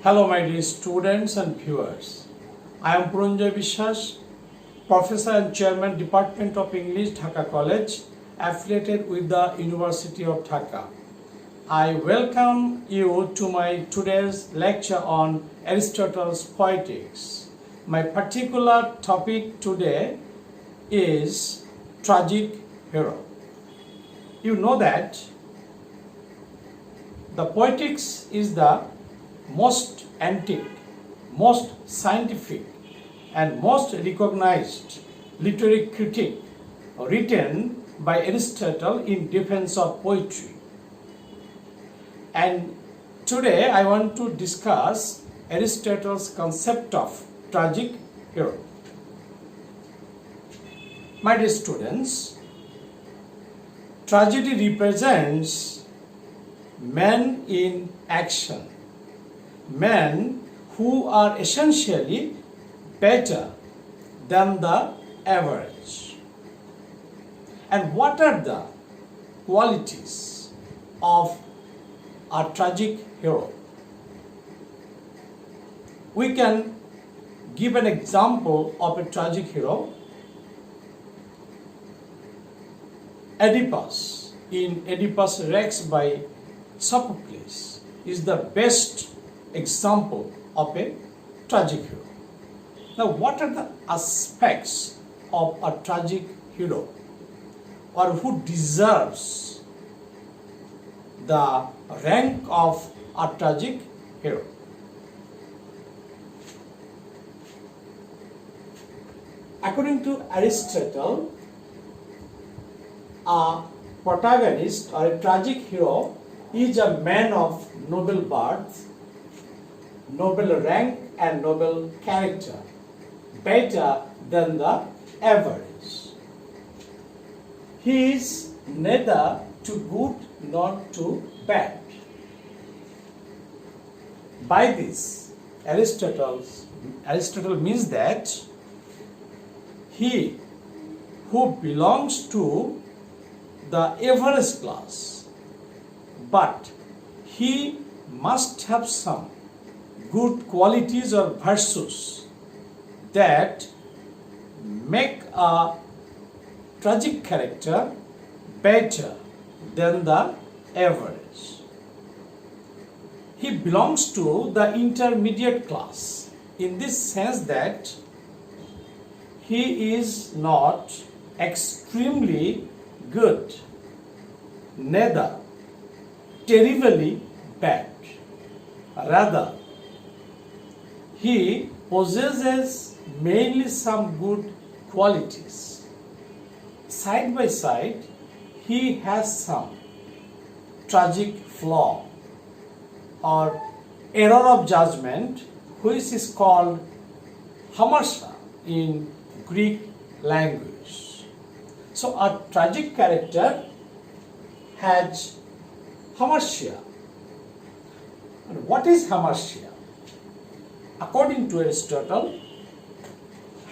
Hello my dear students and viewers. I am Puranjay Biswas, Professor and Chairman Department of English, Dhaka College, affiliated with the University of Dhaka. I welcome you to my today's lecture on Aristotle's Poetics. My particular topic today is tragic hero. You know that the Poetics is the most antique, most scientific and most recognized literary critique written by Aristotle in defense of poetry. And today I want to discuss Aristotle's concept of tragic hero. My dear students, tragedy represents men in action, men who are essentially better than the average. And what are the qualities of a tragic hero? We can give an example of a tragic hero. Oedipus in Oedipus Rex by Sophocles is the best example of a tragic hero. Now, what are the aspects of a tragic hero, or who deserves the rank of a tragic hero? According to Aristotle, a protagonist or a tragic hero is a man of noble birth, noble rank and noble character, better than the average. He is neither too good nor too bad. By this, Aristotle means that he who belongs to the average class, but he must have some good qualities or virtues that make a tragic character better than the average. He belongs to the intermediate class in this sense that he is not extremely good, neither terribly bad. Rather, he possesses mainly some good qualities. Side by side, he has some tragic flaw or error of judgment, which is called hamartia in Greek language. So a tragic character has hamartia. And what is hamartia? According to Aristotle,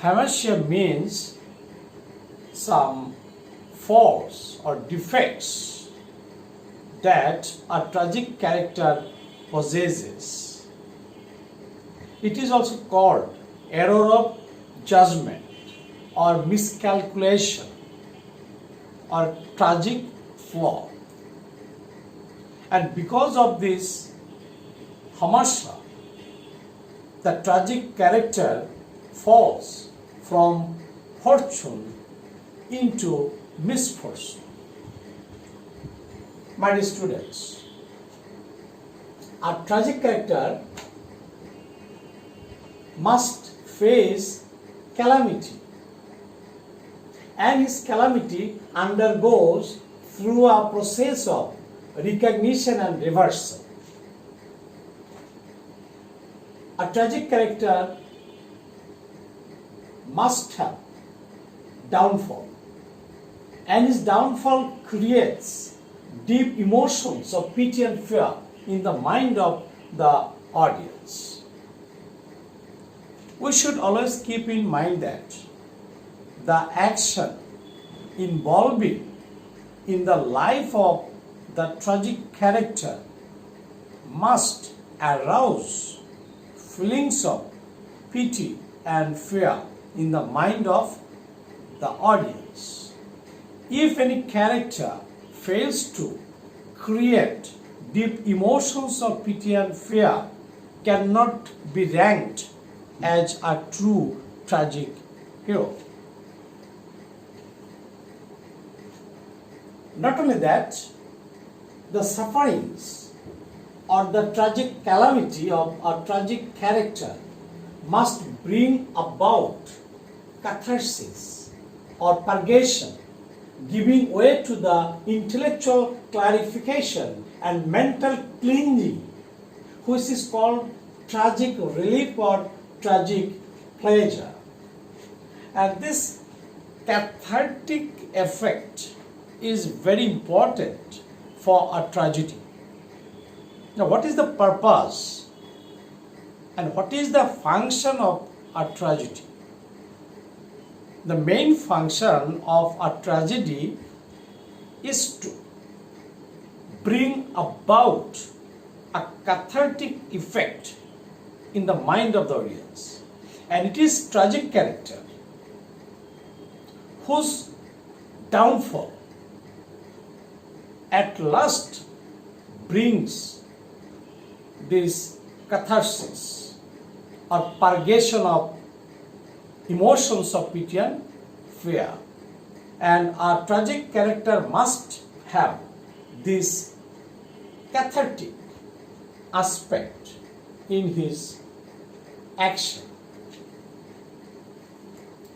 hamartia means some faults or defects that a tragic character possesses. It is also called error of judgment or miscalculation or tragic flaw. And because of this hamartia, the tragic character falls from fortune into misfortune. My dear students, a tragic character must face calamity, and his calamity undergoes through a process of recognition and reversal. A tragic character must have downfall, and his downfall creates deep emotions of pity and fear in the mind of the audience. We should always keep in mind that the action involving in the life of the tragic character must arouse feelings of pity and fear in the mind of the audience. If any character fails to create deep emotions of pity and fear, cannot be ranked as a true tragic hero. Not only that, the sufferings or the tragic calamity of a tragic character must bring about catharsis or purgation, giving way to the intellectual clarification and mental cleansing, which is called tragic relief or tragic pleasure. And this cathartic effect is very important for a tragedy. Now, what is the purpose and what is the function of a tragedy? The main function of a tragedy is to bring about a cathartic effect in the mind of the audience. And it is tragic character whose downfall at last brings this catharsis or purgation of emotions of pity and fear. And a tragic character must have this cathartic aspect in his action.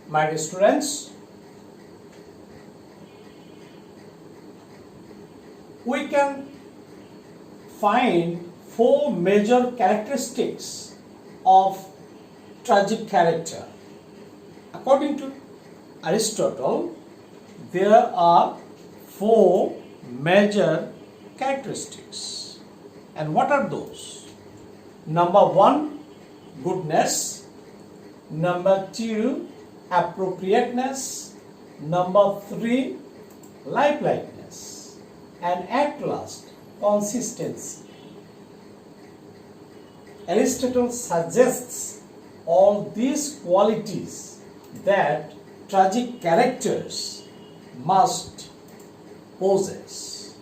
My dear students, we can find four major characteristics of tragic character. According to Aristotle, there are four major characteristics. And what are those? Number one, goodness. Number two, appropriateness. Number three, lifelikeliness. And at last, consistency. Aristotle suggests all these qualities that tragic characters must possess.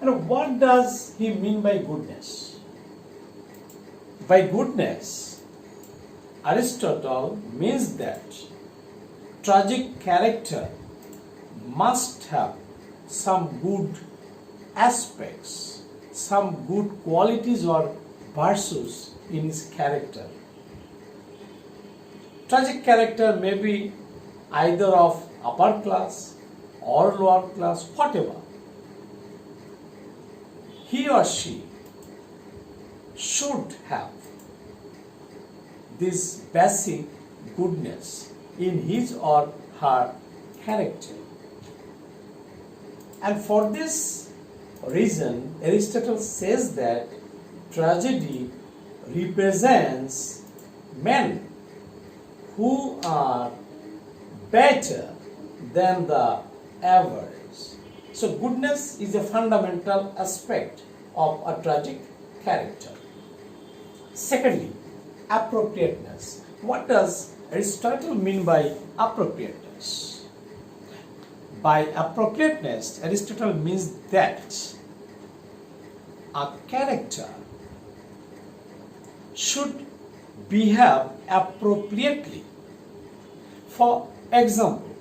And what does he mean by goodness? By goodness, Aristotle means that tragic character must have some good aspects, some good qualities or virtues in his character. Tragic character may be either of upper class or lower class, whatever. He or she should have this basic goodness in his or her character. And for this reason, Aristotle says that tragedy represents men who are better than the average. So goodness is a fundamental aspect of a tragic character. Secondly, appropriateness. What does Aristotle mean by appropriateness? By appropriateness, Aristotle means that a character should behave appropriately. For example,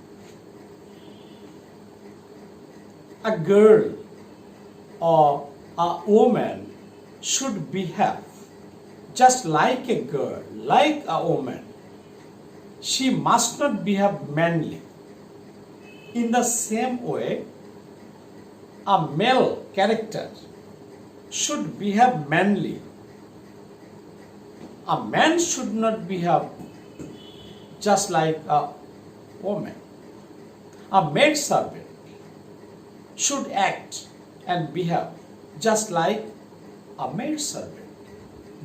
a girl or a woman should behave just like a girl, like a woman. She must not behave manly. In the same way, a male character should behave manly. A man should not behave just like a woman. A maid servant should act and behave just like a maid servant,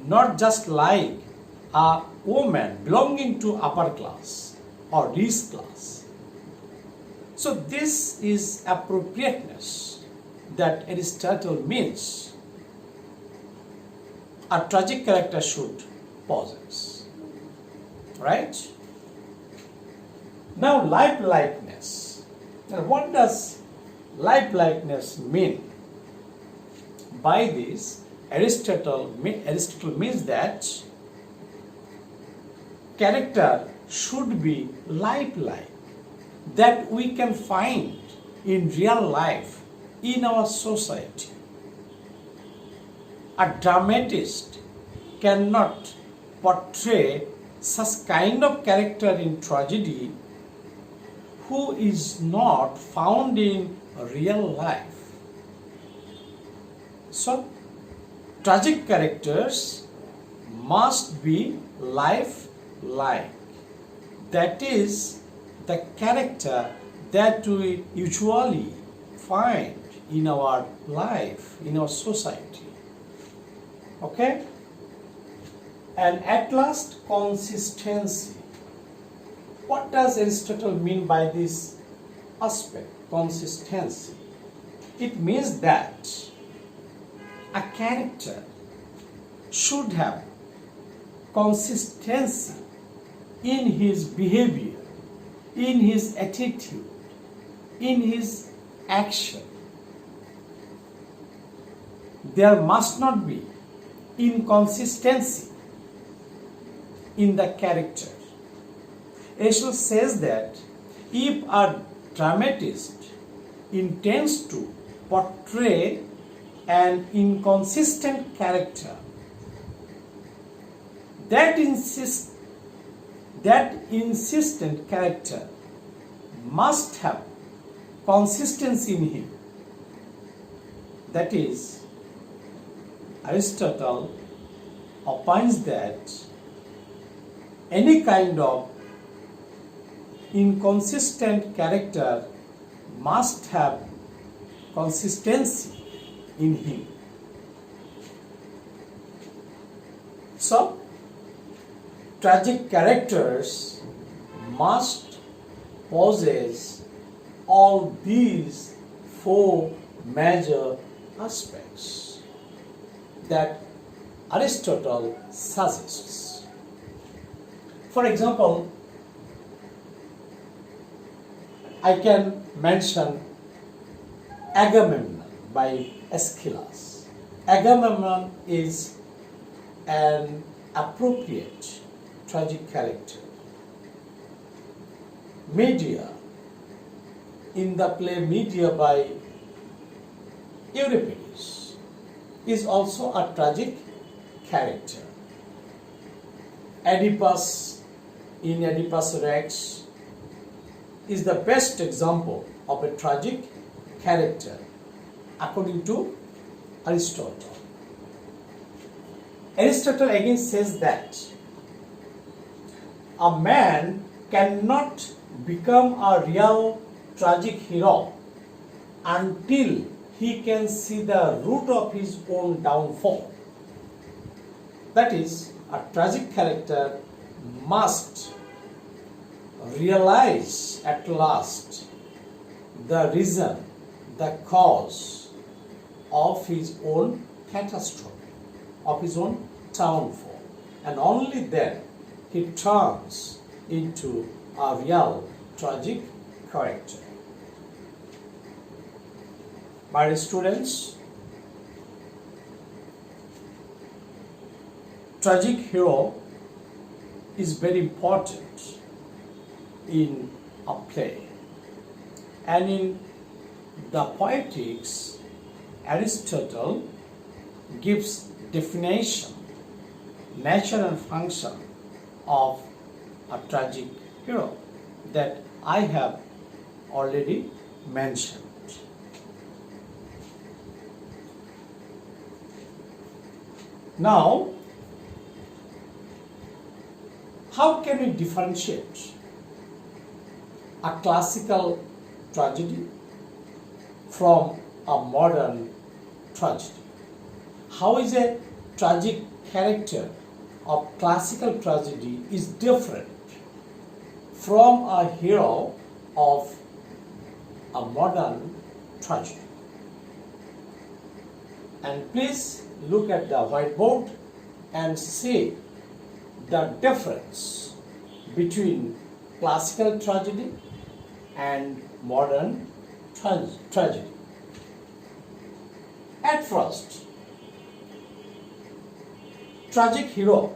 not just like a woman belonging to upper class or rich class. So this is appropriateness that Aristotle means. A tragic character should possess. Right? Now, life-likeness. Now, what does life-likeness mean? By this, Aristotle means that character should be lifelike, that we can find in real life in our society. A dramatist cannot portray such kind of character in tragedy who is not found in real life. So, tragic characters must be lifelike. That is the character that we usually find in our life, in our society. Okay? And at last, consistency. What does Aristotle mean by this aspect, consistency? It means that a character should have consistency in his behavior, in his attitude, in his action. There must not be inconsistency in the character. Aristotle says that if a dramatist intends to portray an inconsistent character, that insistent character must have consistency in him. That is, Aristotle opines that any kind of inconsistent character must have consistency in him. So, tragic characters must possess all these four major aspects that Aristotle suggests. For example, I can mention Agamemnon by Aeschylus. Agamemnon is an appropriate tragic character. Medea, in the play Medea by Euripides, is also a tragic character. Oedipus in Oedipus Rex is the best example of a tragic character according to Aristotle. Aristotle again says that a man cannot become a real tragic hero until he can see the root of his own downfall. That is, a tragic character must realize at last the reason, the cause of his own catastrophe, of his own downfall, and only then he turns into a real tragic character. My dear students, tragic hero is very important in a play. And in the Poetics, Aristotle gives definition, nature and function of a tragic hero that I have already mentioned. Now, how can we differentiate a classical tragedy from a modern tragedy? How is a tragic character of classical tragedy is different from a hero of a modern tragedy? And please look at the whiteboard and see the difference between classical tragedy and modern tragedy. At first, tragic hero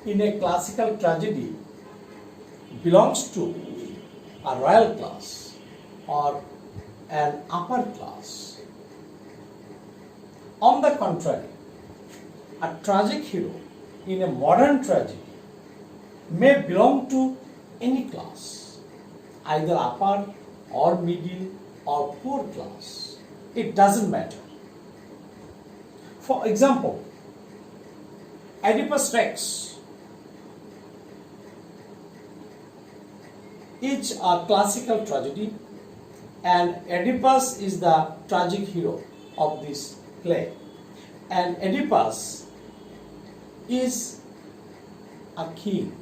in a classical tragedy belongs to a royal class or an upper class. On the contrary, a tragic hero in a modern tragedy may belong to any class, either upper or middle or poor class. It doesn't matter. For example, Oedipus Rex is a classical tragedy, and Oedipus is the tragic hero of this play. And Oedipus is a king,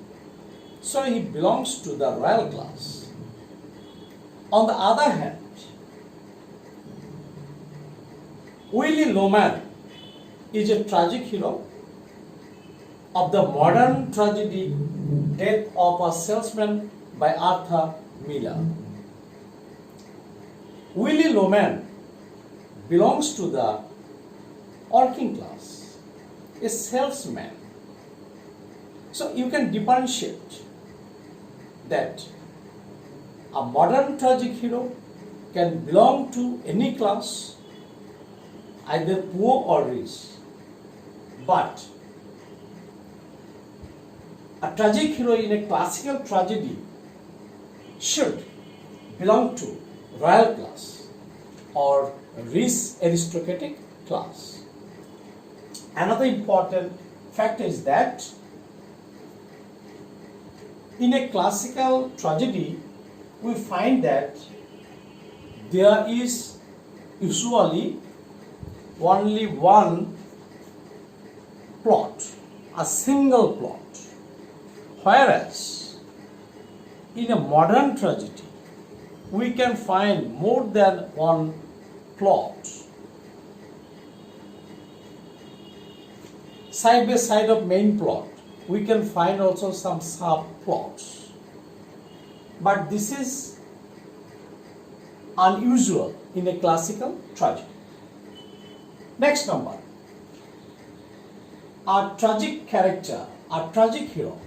so he belongs to the royal class. On the other hand, Willy Loman is a tragic hero of the modern tragedy Death of a Salesman by Arthur Miller. Willy Loman belongs to the working class, a salesman. So you can differentiate that a modern tragic hero can belong to any class, either poor or rich, but a tragic hero in a classical tragedy should belong to royal class or rich aristocratic class. Another important fact is that in a classical tragedy, we find that there is usually only one plot, a single plot, whereas in a modern tragedy, we can find more than one plot. Side by side of main plot, we can find also some subplots. But this is unusual in a classical tragedy. Next number. A tragic character, a tragic hero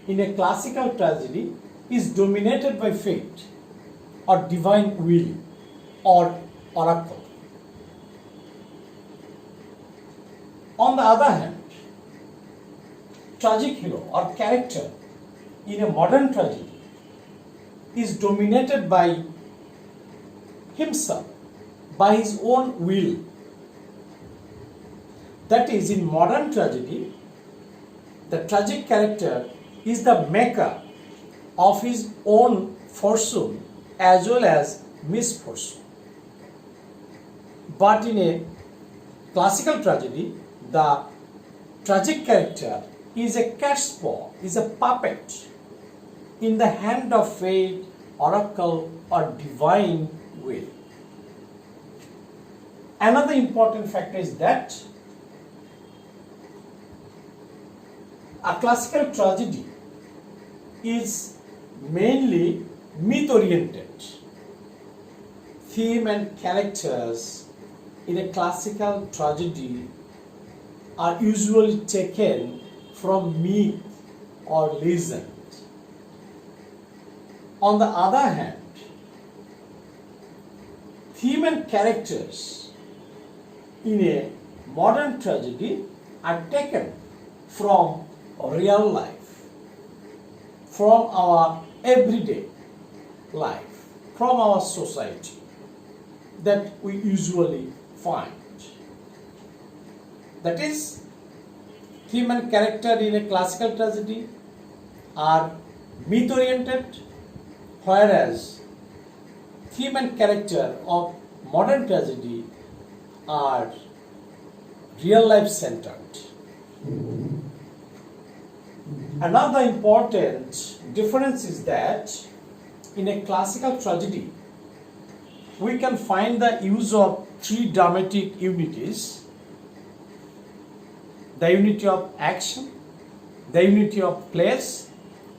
in a classical tragedy is dominated by fate or divine will or oracle. On the other hand, tragic hero or character in a modern tragedy is dominated by himself, by his own will. That is, in modern tragedy, the tragic character is the maker of his own fortune as well as misfortune. But in a classical tragedy, the tragic character is a cat's paw, is a puppet in the hand of fate, oracle, or divine will. Another important factor is that a classical tragedy is mainly myth-oriented. Theme and characters in a classical tragedy are usually taken from myth or legend. On the other hand, theme and characters in a modern tragedy are taken from real life, from our everyday life, from our society that we usually find. That is, theme and character in a classical tragedy are myth-oriented, whereas theme and character of modern tragedy are real-life centered. Another important difference is that in a classical tragedy, we can find the use of three dramatic unities: the unity of action, the unity of place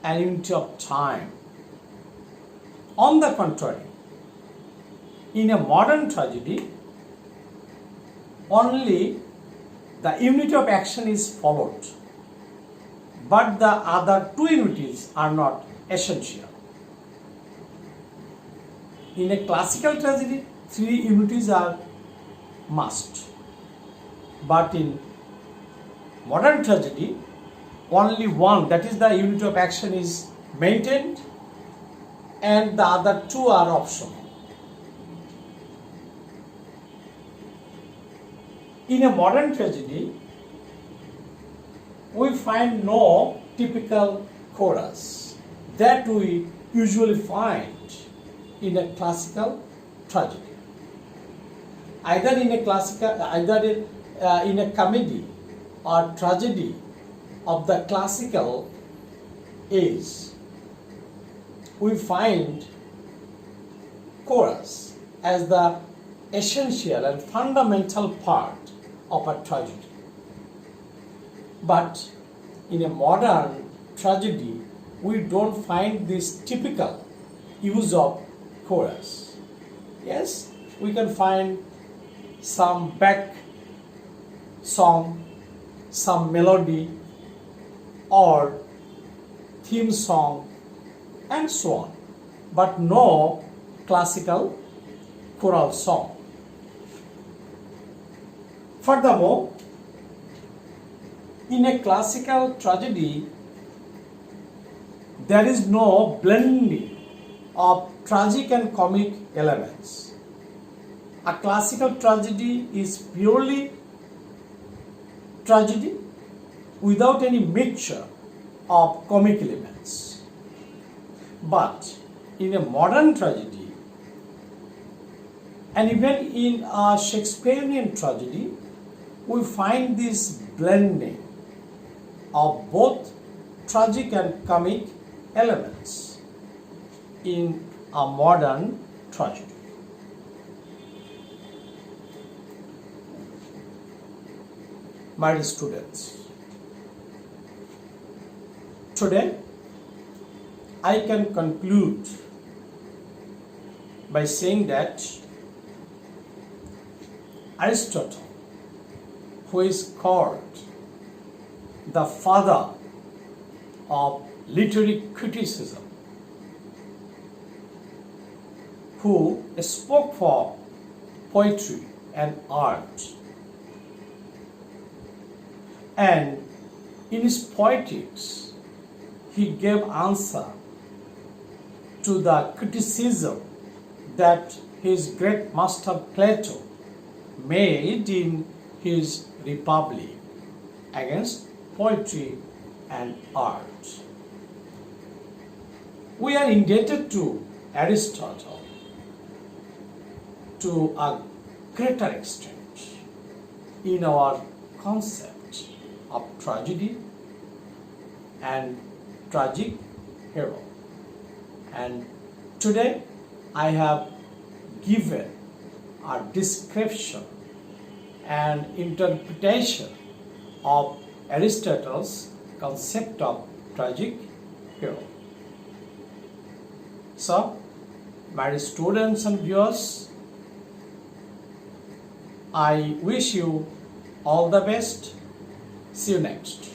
and unity of time. On the contrary, in a modern tragedy, only the unity of action is followed, but the other two unities are not essential. In a classical tragedy, three unities are must, but in modern tragedy, only one, that is the unity of action, is maintained and the other two are optional. In a modern tragedy, we find no typical chorus that we usually find in a classical tragedy. Either in a comedy or tragedy of the classical age, we find chorus as the essential and fundamental part of a tragedy. But in a modern tragedy, we don't find this typical use of chorus. Yes, we can find some back song, some melody or theme song and so on, but no classical choral song. Furthermore, in a classical tragedy, there is no blending of tragic and comic elements. A classical tragedy is purely tragedy without any mixture of comic elements. But in a modern tragedy, and even in a Shakespearean tragedy, we find this blending of both tragic and comic elements in a modern tragedy. My dear students, today I can conclude by saying that Aristotle, who is called the father of literary criticism, who spoke for poetry and art, and in his Poetics he gave answer to the criticism that his great master Plato made in his Republic against poetry and art. We are indebted to Aristotle to a greater extent in our concept of tragedy and tragic hero. And today I have given a description and interpretation of Aristotle's concept of tragic hero. So, my students and viewers, I wish you all the best. See you next.